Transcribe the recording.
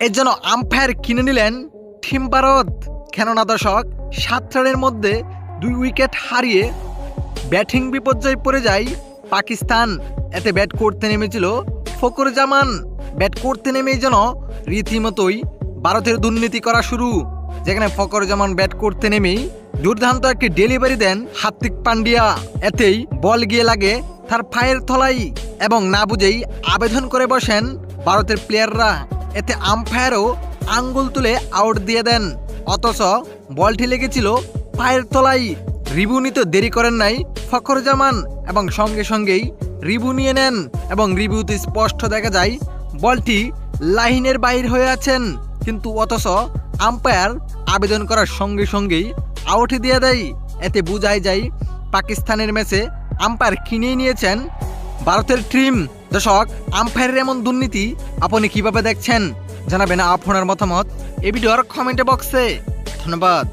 এর জন্য আম্পায়ার কিনে নিলেন টিম ভারত। কেননা দর্শক 7 রানের মধ্যে 2 উইকেট হারিয়ে ব্যাটিং বিপর্যয়ে পড়ে যায় পাকিস্তান। এতে ব্যাট করতে নেমেছিল ফখর জামান। ব্যাট করতে নেমেই যেন রীতিমতোই ভারতের দুর্নীতি করা শুরু, যেখানে ফখর জামান ব্যাট করতে নেমেই দুর্দান্ত একটি ডেলিভারি দেন হার্দিক পান্ডিয়া। এতেই বল গিয়ে লাগে তার পায়ের তলায় এবং না বুঝেই আবেদন করে বসেন ভারতের প্লেয়াররা। এতে আম্পায়ারও আঙ্গুল তুলে আউট দিয়ে দেন, অথচ বলটি লেগেছিল পায়ের তলায়। রিভিউ নিতে দেরি করেন নাই ফখর জামান এবং সঙ্গে সঙ্গেই রিভিউ নিয়ে নেন এবং রিভিউতে স্পষ্ট দেখা যায় বলটি লাইনের বাইর হয়ে আছেন, কিন্তু অথচ আম্পায়ার আবেদন করার সঙ্গে সঙ্গেই আউট দিয়ে দেয়। এতে বোঝাই যায় পাকিস্তানের ম্যাচে আম্পায়ার কিনেই নিয়েছেন ভারতের টিম। দর্শক, আম্পায়ারের এমন দুর্নীতি আপনি কিভাবে দেখছেন জানাবেন আপনার মতামত এই ভিডিওর কমেন্ট বক্সে। ধন্যবাদ।